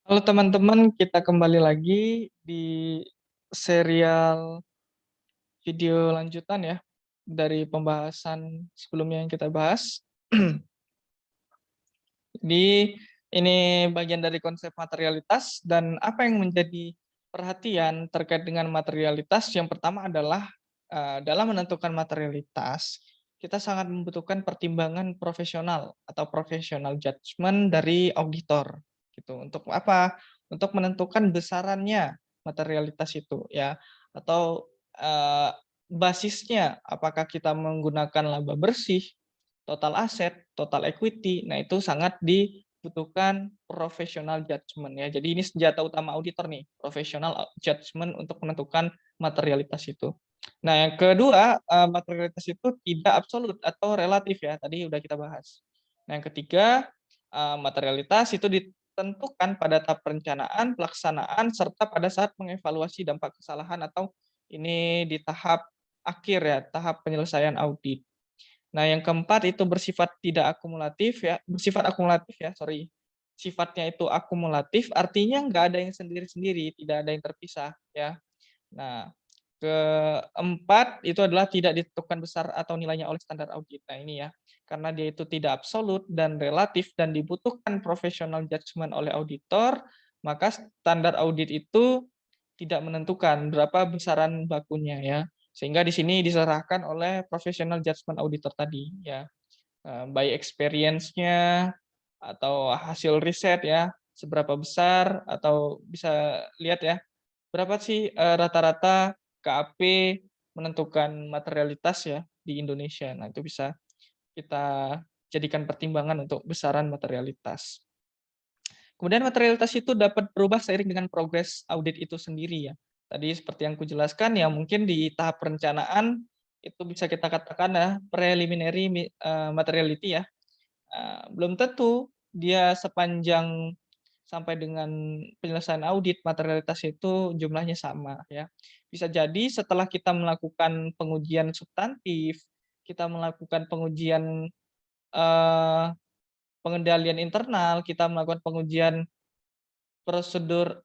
Halo teman-teman, kita kembali lagi di serial video lanjutan ya dari pembahasan sebelumnya yang kita bahas. Jadi ini bagian dari konsep materialitas dan apa yang menjadi perhatian terkait dengan materialitas. Yang pertama adalah dalam menentukan materialitas, kita sangat membutuhkan pertimbangan profesional atau professional judgment dari auditor gitu. Untuk apa? Untuk menentukan besarannya materialitas itu ya atau basisnya apakah kita menggunakan laba bersih, total aset, total equity. Nah, itu sangat dibutuhkan professional judgment ya. Jadi ini senjata utama auditor nih, professional judgment untuk menentukan materialitas itu. Nah, yang kedua, materialitas itu tidak absolut atau relatif ya, tadi udah kita bahas. Nah, yang ketiga, materialitas itu ditentukan pada tahap perencanaan, pelaksanaan, serta pada saat mengevaluasi dampak kesalahan atau ini di tahap akhir ya, tahap penyelesaian audit. Nah, yang keempat itu bersifat akumulatif ya, sorry. Sifatnya itu akumulatif, artinya nggak ada yang sendiri-sendiri, tidak ada yang terpisah ya. Nah, keempat itu adalah tidak ditentukan besar atau nilainya oleh standar audit. Nah, ini ya, karena dia itu tidak absolut dan relatif dan dibutuhkan professional judgment oleh auditor, maka standar audit itu tidak menentukan berapa besaran bakunya ya. Sehingga di sini diserahkan oleh professional judgment auditor tadi ya. By experience-nya atau hasil riset ya, seberapa besar atau bisa lihat ya, berapa sih rata-rata KAP menentukan materialitas ya di Indonesia. Nah, itu bisa kita jadikan pertimbangan untuk besaran materialitas. Kemudian materialitas itu dapat berubah seiring dengan progres audit itu sendiri ya. Tadi seperti yang kujelaskan ya mungkin di tahap perencanaan itu bisa kita katakan ya preliminary materiality ya. Belum tentu dia sepanjang sampai dengan penyelesaian audit materialitas itu jumlahnya sama ya. Bisa jadi setelah kita melakukan pengujian substantif, kita melakukan pengujian eh, pengendalian internal, kita melakukan pengujian prosedur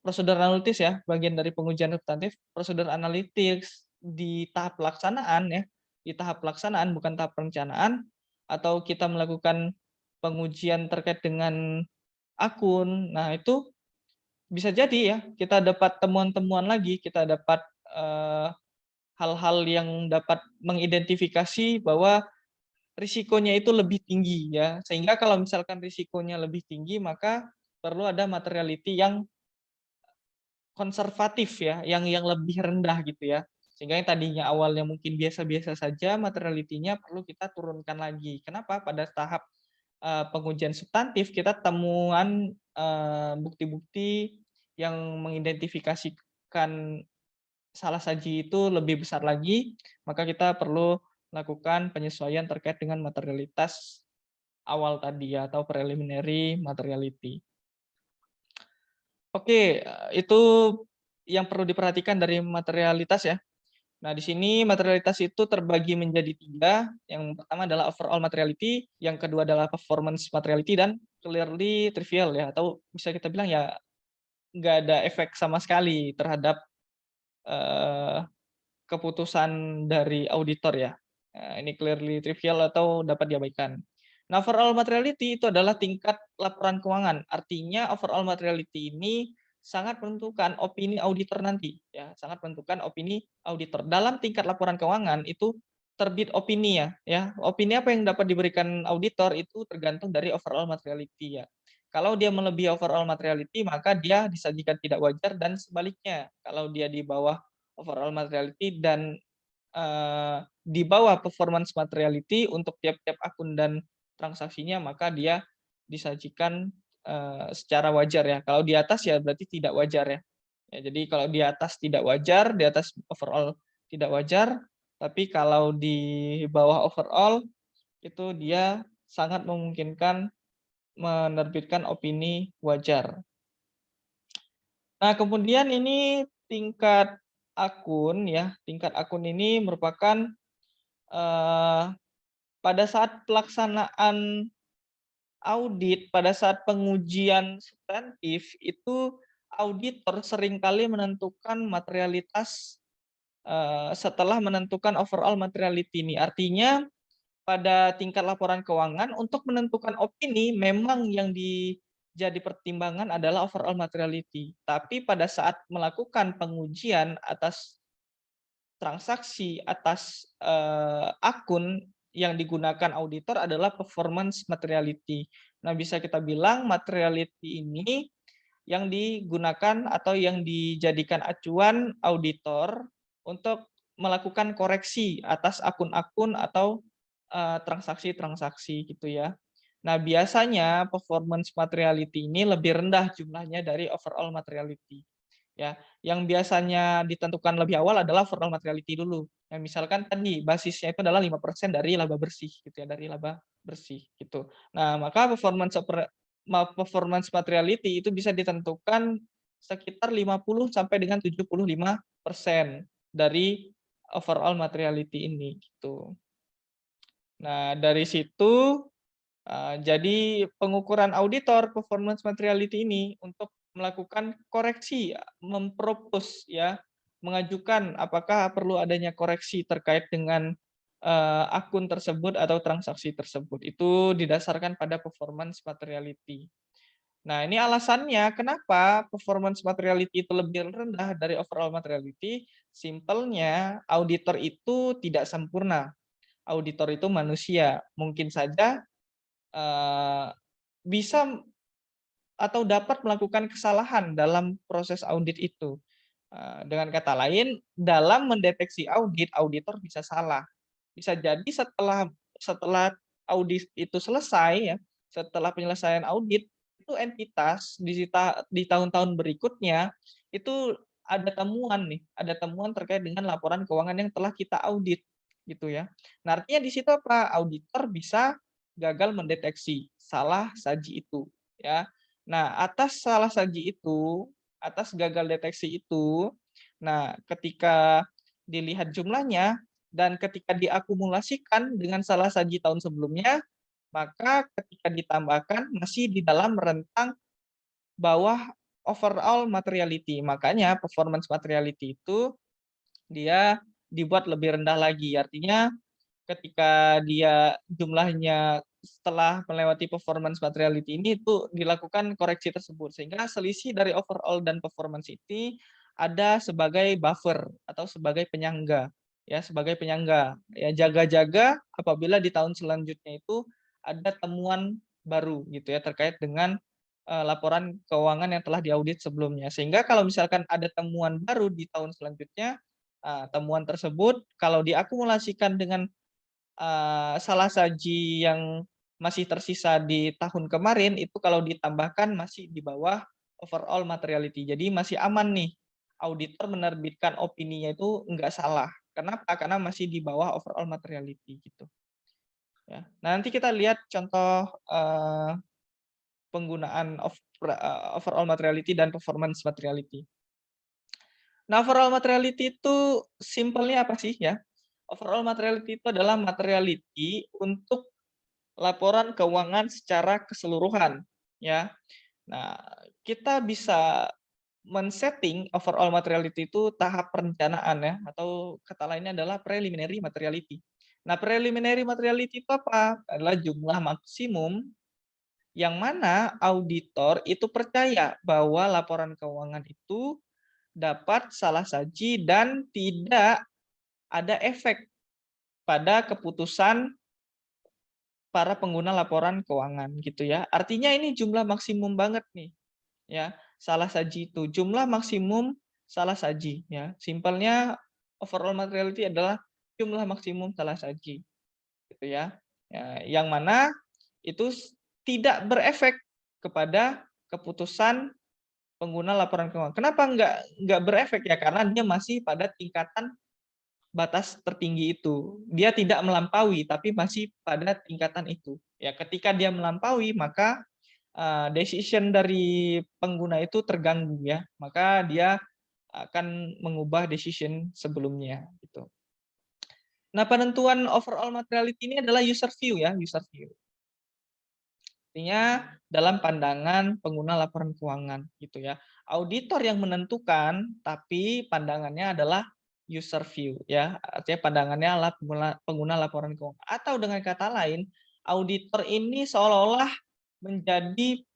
prosedur analitis ya, bagian dari pengujian substantif, prosedur analitis di tahap pelaksanaan ya, di tahap pelaksanaan bukan tahap perencanaan, atau kita melakukan pengujian terkait dengan akun. Nah, itu bisa jadi ya, kita dapat temuan-temuan lagi, kita dapat hal-hal yang dapat mengidentifikasi bahwa risikonya itu lebih tinggi ya. Sehingga kalau misalkan risikonya lebih tinggi, maka perlu ada materiality yang konservatif ya, yang lebih rendah gitu ya. Sehingga yang tadinya awalnya mungkin biasa-biasa saja, materiality-nya perlu kita turunkan lagi. Kenapa? Pada tahap pengujian substantif kita temuan bukti-bukti yang mengidentifikasikan salah saji itu lebih besar lagi, maka kita perlu melakukan penyesuaian terkait dengan materialitas awal tadi ya, atau preliminary materiality. Oke, itu yang perlu diperhatikan dari materialitas ya. Nah, di sini materialitas itu terbagi menjadi 3. Yang pertama adalah overall materiality, yang kedua adalah performance materiality, dan clearly trivial ya, atau bisa kita bilang ya nggak ada efek sama sekali terhadap eh, keputusan dari auditor ya. Ini clearly trivial atau dapat diabaikan. Nah, overall materiality itu adalah tingkat laporan keuangan. Artinya overall materiality ini sangat menentukan opini auditor nanti ya, sangat menentukan opini auditor. Dalam tingkat laporan keuangan itu terbit opini ya. Opini apa yang dapat diberikan auditor itu tergantung dari overall materiality ya. Kalau dia melebihi overall materiality, maka dia disajikan tidak wajar, dan sebaliknya. Kalau dia di bawah overall materiality dan di bawah performance materiality untuk tiap-tiap akun dan transaksinya, maka dia disajikan secara wajar ya. Kalau di atas ya berarti tidak wajar ya. Ya, jadi kalau di atas tidak wajar, di atas overall tidak wajar, tapi kalau di bawah overall itu dia sangat memungkinkan menerbitkan opini wajar. Nah, kemudian ini tingkat akun ya, tingkat akun ini merupakan pada saat pelaksanaan audit pada saat pengujian substantif itu auditor seringkali menentukan materialitas setelah menentukan overall materiality ini. Artinya pada tingkat laporan keuangan untuk menentukan opini memang yang jadi pertimbangan adalah overall materiality. Tapi pada saat melakukan pengujian atas transaksi, atas akun yang digunakan auditor adalah performance materiality. Nah, bisa kita bilang materiality ini yang digunakan atau yang dijadikan acuan auditor untuk melakukan koreksi atas akun-akun atau transaksi-transaksi gitu ya. Nah, biasanya performance materiality ini lebih rendah jumlahnya dari overall materiality. Ya, yang biasanya ditentukan lebih awal adalah overall materiality dulu. Yang misalkan tadi basisnya itu adalah 5% dari laba bersih gitu ya, dari laba bersih gitu. Nah, maka performance materiality itu bisa ditentukan sekitar 50 sampai dengan 75% dari overall materiality ini gitu. Nah, dari situ jadi pengukuran auditor performance materiality ini untuk melakukan koreksi, mempropos ya, mengajukan apakah perlu adanya koreksi terkait dengan akun tersebut atau transaksi tersebut. Itu didasarkan pada performance materiality. Nah, ini alasannya kenapa performance materiality itu lebih rendah dari overall materiality. Simpelnya, auditor itu tidak sempurna. Auditor itu manusia. Mungkin saja bisa atau dapat melakukan kesalahan dalam proses audit itu. Dengan kata lain, dalam mendeteksi audit, auditor bisa salah. Bisa jadi setelah audit itu selesai ya, setelah penyelesaian audit, itu entitas di tahun-tahun berikutnya itu ada temuan terkait dengan laporan keuangan yang telah kita audit gitu ya. Nah, artinya di situ apa? Auditor bisa gagal mendeteksi salah saji itu ya. Nah, atas salah saji itu, atas gagal deteksi itu, nah ketika dilihat jumlahnya dan ketika diakumulasikan dengan salah saji tahun sebelumnya, maka ketika ditambahkan masih di dalam rentang bawah overall materiality. Makanya performance materiality itu dia dibuat lebih rendah lagi. Artinya ketika dia jumlahnya setelah melewati performance materiality ini itu dilakukan koreksi tersebut sehingga selisih dari overall dan performance ini ada sebagai buffer atau sebagai penyangga ya jaga-jaga apabila di tahun selanjutnya itu ada temuan baru gitu ya terkait dengan laporan keuangan yang telah diaudit sebelumnya sehingga kalau misalkan ada temuan baru di tahun selanjutnya temuan tersebut kalau diakumulasikan dengan salah saji yang masih tersisa di tahun kemarin itu kalau ditambahkan masih di bawah overall materiality. Jadi masih aman nih. Auditor menerbitkan opininya itu enggak salah. Kenapa? Karena masih di bawah overall materiality gitu. Ya. Nah, nanti kita lihat contoh penggunaan overall materiality dan performance materiality. Nah, overall materiality itu simpelnya apa sih ya? Overall materiality itu adalah materiality untuk laporan keuangan secara keseluruhan, ya. Nah, kita bisa men-setting overall materiality itu tahap perencanaan ya, atau kata lainnya adalah preliminary materiality. Nah, preliminary materiality itu apa? Adalah jumlah maksimum yang mana auditor itu percaya bahwa laporan keuangan itu dapat salah saji dan tidak ada efek pada keputusan para pengguna laporan keuangan gitu ya. Artinya ini jumlah maksimum banget nih ya. Salah saji itu jumlah maksimum salah saji ya. Simpelnya overall materiality adalah jumlah maksimum salah saji gitu ya. Ya yang mana itu tidak berefek kepada keputusan pengguna laporan keuangan. Kenapa nggak berefek ya? Karena dia masih pada tingkatan batas tertinggi itu. Dia tidak melampaui, tapi masih pada tingkatan itu. Ya, ketika dia melampaui, maka decision dari pengguna itu terganggu ya. Maka dia akan mengubah decision sebelumnya gitu. Nah, penentuan overall materiality ini adalah user view ya, user view. Artinya dalam pandangan pengguna laporan keuangan gitu ya. Auditor yang menentukan, tapi pandangannya adalah user view ya. Artinya pandangannya adalah pengguna laporan keuangan. Atau dengan kata lain, auditor ini seolah-olah menjadi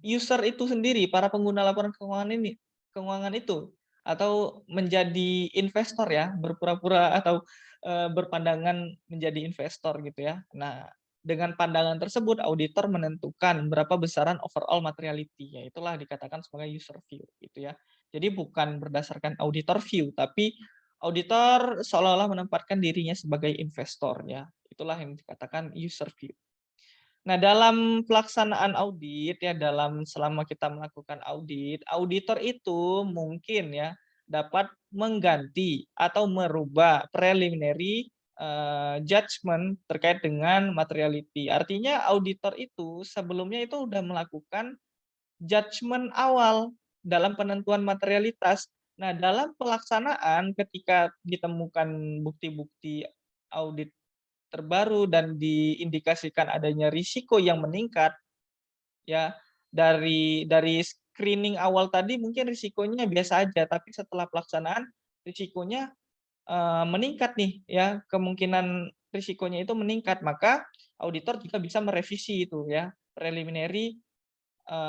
user itu sendiri, para pengguna laporan keuangan itu, atau menjadi investor ya, berpura-pura atau berpandangan menjadi investor gitu ya. Nah, dengan pandangan tersebut auditor menentukan berapa besaran overall materiality, ya itulah dikatakan sebagai user view gitu ya. Jadi bukan berdasarkan auditor view, tapi auditor seolah-olah menempatkan dirinya sebagai investor ya. Itulah yang dikatakan user view. Nah, dalam pelaksanaan audit ya, selama kita melakukan audit, auditor itu mungkin ya dapat mengganti atau merubah preliminary judgment terkait dengan materiality. Artinya auditor itu sebelumnya itu sudah melakukan judgment awal dalam penentuan materialitas. Nah, dalam pelaksanaan ketika ditemukan bukti-bukti audit terbaru dan diindikasikan adanya risiko yang meningkat, ya dari screening awal tadi mungkin risikonya biasa aja, tapi setelah pelaksanaan risikonya meningkat nih ya, kemungkinan risikonya itu meningkat, maka auditor juga bisa merevisi itu ya, preliminary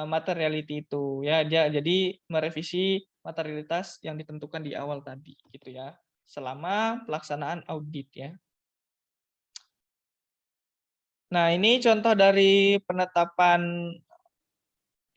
materiality itu ya, jadi merevisi materialitas yang ditentukan di awal tadi gitu ya, selama pelaksanaan audit ya. Nah, ini contoh dari penetapan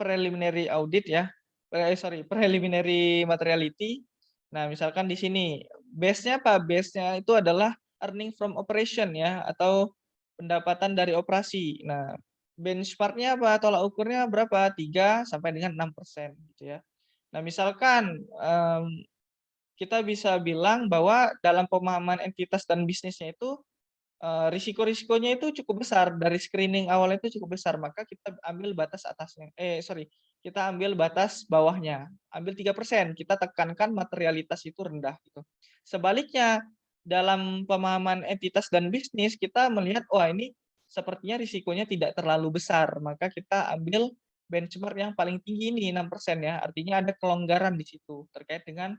preliminary audit ya. Preliminary materiality. Nah, misalkan di sini base-nya apa? Base-nya itu adalah earning from operation ya, atau pendapatan dari operasi. Nah, benchmark-nya apa? Tolak ukurnya berapa? 3 sampai dengan 6% gitu ya. Nah, misalkan kita bisa bilang bahwa dalam pemahaman entitas dan bisnisnya itu risiko-risikonya itu cukup besar, dari screening awal itu cukup besar, maka kita ambil batas atasnya, kita ambil batas bawahnya, ambil 3%, kita tekankan materialitas itu rendah gitu. Sebaliknya, dalam pemahaman entitas dan bisnis, kita melihat, wah ini sepertinya risikonya tidak terlalu besar, maka kita ambil benchmark yang paling tinggi ini 6% ya, artinya ada kelonggaran di situ terkait dengan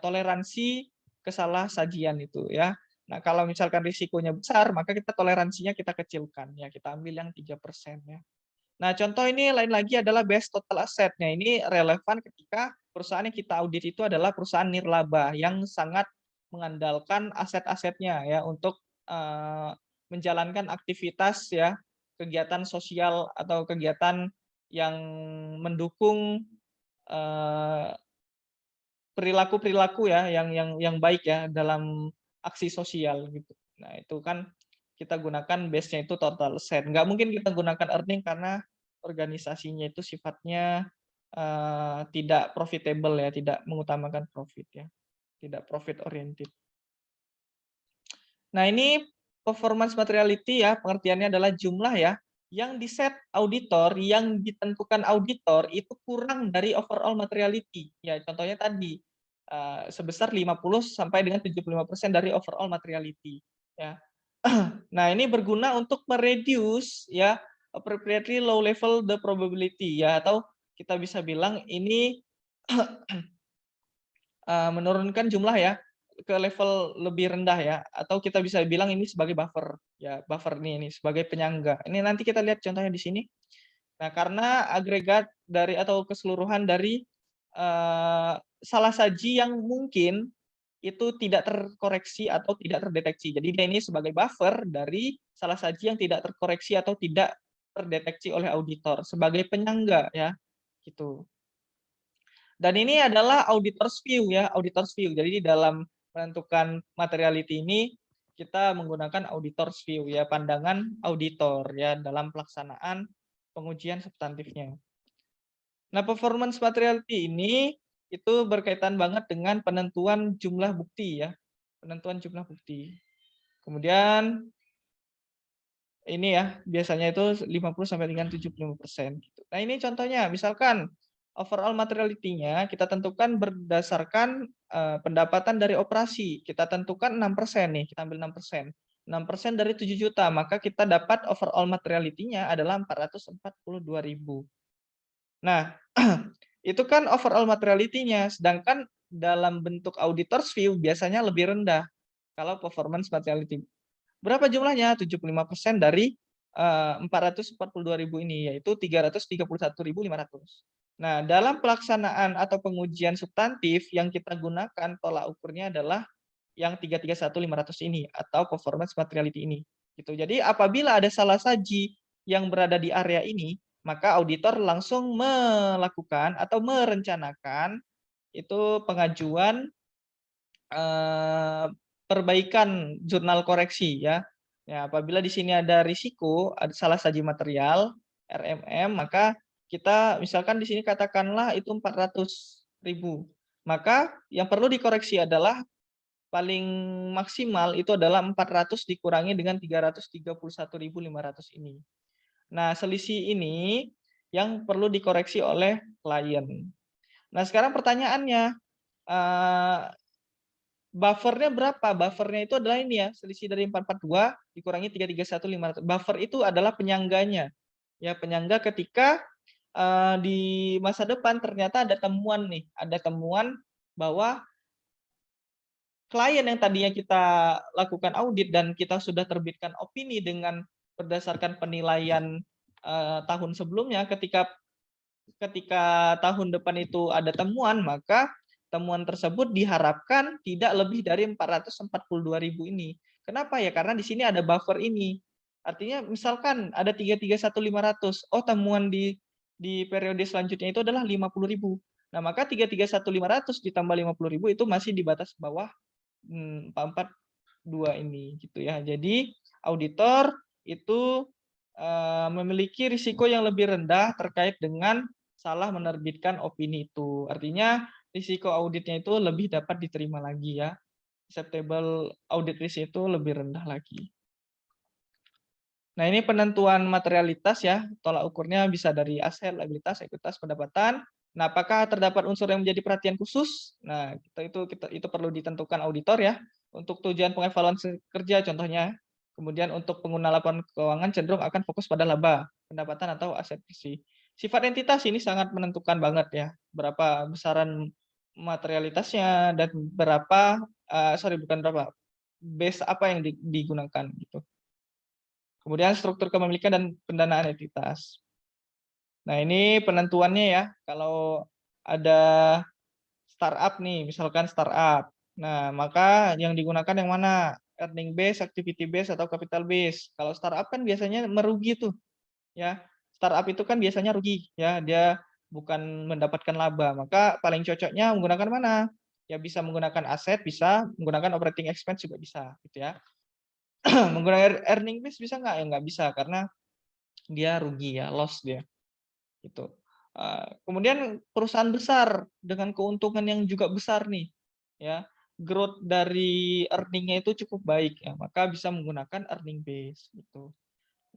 toleransi kesalahsajian itu ya. Nah, kalau misalkan risikonya besar, maka kita toleransinya kita kecilkan ya, kita ambil yang 3% ya. Nah, contoh ini lain lagi adalah best total asset. Nah, ini relevan ketika perusahaan yang kita audit itu adalah perusahaan nirlaba yang sangat mengandalkan aset-asetnya ya untuk menjalankan aktivitas ya, kegiatan sosial atau kegiatan yang mendukung eh, perilaku-perilaku ya yang baik ya dalam aksi sosial gitu. Nah, itu kan kita gunakan base-nya itu total asset. Nggak mungkin kita gunakan earning karena organisasinya itu sifatnya tidak profitable ya, tidak mengutamakan profit ya, tidak profit oriented. Nah, ini performance materiality ya, pengertiannya adalah jumlah ya yang diset auditor, yang ditentukan auditor itu kurang dari overall materiality. Ya, contohnya tadi sebesar 50 sampai dengan 75% dari overall materiality ya. Nah, ini berguna untuk mereduce ya appropriately low level the probability ya, atau kita bisa bilang ini menurunkan jumlah ya ke level lebih rendah ya, atau kita bisa bilang ini sebagai buffer ya, buffer ini sebagai penyangga. Ini nanti kita lihat contohnya di sini. Nah, karena agregat dari atau keseluruhan dari salah saji yang mungkin itu tidak terkoreksi atau tidak terdeteksi. Jadi dia ini sebagai buffer dari salah saji yang tidak terkoreksi atau tidak terdeteksi oleh auditor sebagai penyangga ya, gitu. Dan ini adalah auditor's view ya, auditor's view. Jadi di dalam menentukan materiality ini kita menggunakan auditor's view ya, pandangan auditor ya dalam pelaksanaan pengujian substantifnya. Nah, performance materiality ini itu berkaitan banget dengan penentuan jumlah bukti ya, penentuan jumlah bukti. Kemudian ini ya, biasanya itu 50 sampai dengan 75% gitu. Nah, ini contohnya, misalkan overall materiality-nya kita tentukan berdasarkan pendapatan dari operasi. Kita tentukan 6% nih, kita ambil 6%. 6% dari 7 juta, maka kita dapat overall materiality-nya adalah 442.000. Nah, itu kan overall materiality-nya, sedangkan dalam bentuk auditor's view biasanya lebih rendah kalau performance materiality. Berapa jumlahnya? 75% dari 442.000 ini, yaitu 331.500. Nah, dalam pelaksanaan atau pengujian substantif yang kita gunakan tolak ukurnya adalah yang 331.500 ini atau performance materiality ini. Gitu. Jadi apabila ada salah saji yang berada di area ini, maka auditor langsung melakukan atau merencanakan itu pengajuan perbaikan jurnal koreksi ya. Ya, apabila di sini ada risiko, ada salah saji material RMM, maka kita misalkan di sini katakanlah itu 400.000. Maka yang perlu dikoreksi adalah paling maksimal itu adalah 400 dikurangi dengan 331.500 ini. Nah, selisih ini yang perlu dikoreksi oleh klien. Nah, sekarang pertanyaannya, buffernya berapa? Buffernya itu adalah ini ya, selisih dari 442 dikurangi 331.500. Buffer itu adalah penyangganya. Ya, penyangga ketika di masa depan ternyata ada temuan nih, ada temuan bahwa klien yang tadinya kita lakukan audit dan kita sudah terbitkan opini dengan berdasarkan penilaian tahun sebelumnya, ketika tahun depan itu ada temuan, maka temuan tersebut diharapkan tidak lebih dari 442.000 ini. Kenapa ya? Karena di sini ada buffer ini. Artinya misalkan ada 331.500, oh temuan di periode selanjutnya itu adalah 50.000. Nah, maka 331.500 ditambah 50.000 itu masih di batas bawah 442 ini gitu ya. Jadi auditor itu memiliki risiko yang lebih rendah terkait dengan salah menerbitkan opini itu. Artinya risiko auditnya itu lebih dapat diterima lagi ya. Acceptable audit risk itu lebih rendah lagi. Nah, ini penentuan materialitas ya. Tolak ukurnya bisa dari aset, liabilitas, ekuitas, pendapatan. Nah, apakah terdapat unsur yang menjadi perhatian khusus? Nah, itu perlu ditentukan auditor ya. Untuk tujuan pengevaluan kerja contohnya. Kemudian untuk pengguna laporan keuangan cenderung akan fokus pada laba, pendapatan atau aset bersih. Sifat entitas ini sangat menentukan banget ya. Berapa besaran materialitasnya dan berapa bukan berapa. Base apa yang digunakan gitu. Kemudian struktur kepemilikan dan pendanaan entitas. Nah, ini penentuannya ya. Kalau ada startup nih, misalkan startup. Nah, maka yang digunakan yang mana? Earning base, activity base, atau capital base. Kalau startup kan biasanya merugi tuh. Ya, startup itu kan biasanya rugi. Ya, dia bukan mendapatkan laba. Maka paling cocoknya menggunakan mana? Ya bisa menggunakan aset, bisa menggunakan operating expense juga bisa, gitu ya. Menggunakan earning base bisa nggak? Ya nggak bisa karena dia rugi ya, loss dia. Gitu. Kemudian perusahaan besar dengan keuntungan yang juga besar nih, ya, growth dari earning-nya itu cukup baik ya, maka bisa menggunakan earning base gitu.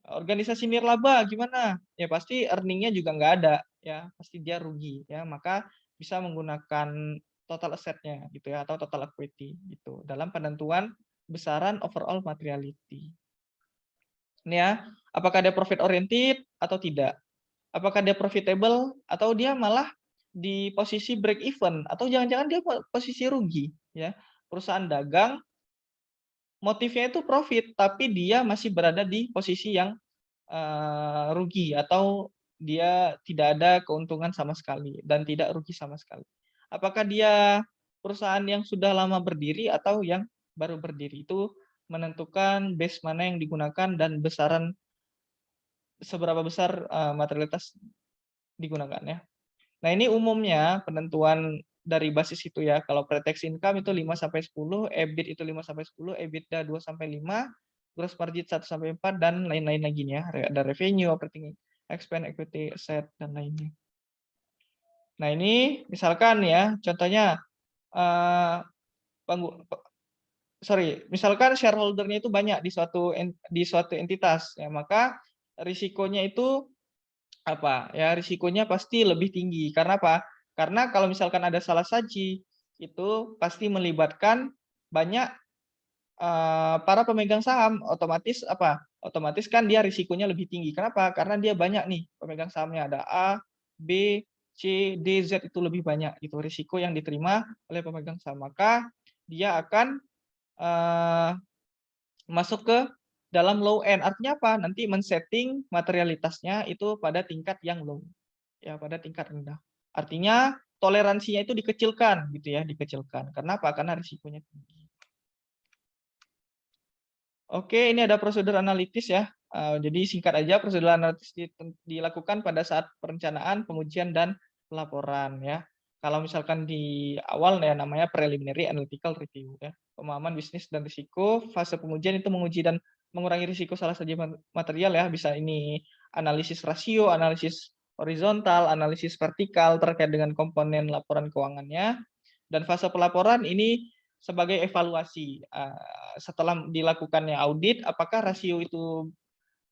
Organisasi nirlaba gimana? Ya pasti earning-nya juga nggak ada ya, pasti dia rugi ya, maka bisa menggunakan total asset-nya gitu ya atau total equity gitu dalam penentuan besaran overall materiality. Ini ya, apakah dia profit oriented atau tidak? Apakah dia profitable atau dia malah di posisi break even atau jangan-jangan dia posisi rugi ya. Perusahaan dagang motifnya itu profit tapi dia masih berada di posisi yang rugi atau dia tidak ada keuntungan sama sekali dan tidak rugi sama sekali. Apakah dia perusahaan yang sudah lama berdiri atau yang baru berdiri, itu menentukan base mana yang digunakan dan besaran seberapa besar materialitas digunakan ya. Nah, ini umumnya penentuan dari basis itu ya. Kalau pre-tax income itu 5 sampai 10, EBIT itu 5 sampai 10, EBITDA 2 sampai 5, gross margin 1 sampai 4 dan lain-lain lagi nih ya. Ada revenue, operating expense, equity, asset dan lainnya. Nah, ini misalkan ya, contohnya misalkan shareholder-nya itu banyak di suatu entitas ya, maka risikonya itu apa ya, risikonya pasti lebih tinggi. Karena apa? Karena kalau misalkan ada salah saji itu pasti melibatkan banyak para pemegang saham otomatis apa? Otomatis kan dia risikonya lebih tinggi. Kenapa? Karena dia banyak nih pemegang sahamnya, ada A, B, C, D, Z itu lebih banyak itu risiko yang diterima oleh pemegang saham. Maka dia akan masuk ke dalam low end. Artinya apa? Nanti men-setting materialitasnya itu pada tingkat yang low. Ya, pada tingkat rendah. Artinya toleransinya itu dikecilkan gitu ya, dikecilkan. Kenapa? Karena risikonya tinggi. Oke, ini ada prosedur analitis ya. Jadi singkat aja, prosedur analitis dilakukan pada saat perencanaan, pengujian, dan pelaporan ya. Kalau misalkan di awal ya namanya preliminary analytical review ya. Pemahaman bisnis dan risiko, fase pengujian itu menguji dan mengurangi risiko salah satu material ya. Bisa ini analisis rasio, analisis horizontal, analisis vertikal terkait dengan komponen laporan keuangannya. Dan fase pelaporan ini sebagai evaluasi setelah dilakukannya audit, apakah rasio itu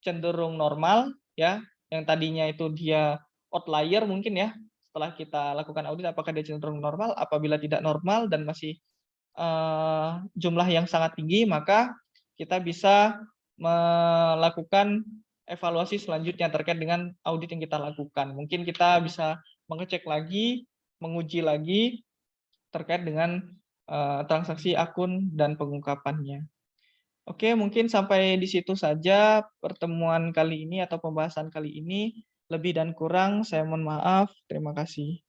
cenderung normal ya, yang tadinya itu dia outlier mungkin ya, setelah kita lakukan audit apakah dia cenderung normal, apabila tidak normal dan masih jumlah yang sangat tinggi, maka kita bisa melakukan evaluasi selanjutnya terkait dengan audit yang kita lakukan. Mungkin kita bisa mengecek lagi, menguji lagi terkait dengan transaksi akun dan pengungkapannya. Oke, mungkin sampai di situ saja pertemuan kali ini atau pembahasan kali ini. Lebih dan kurang saya mohon maaf. Terima kasih.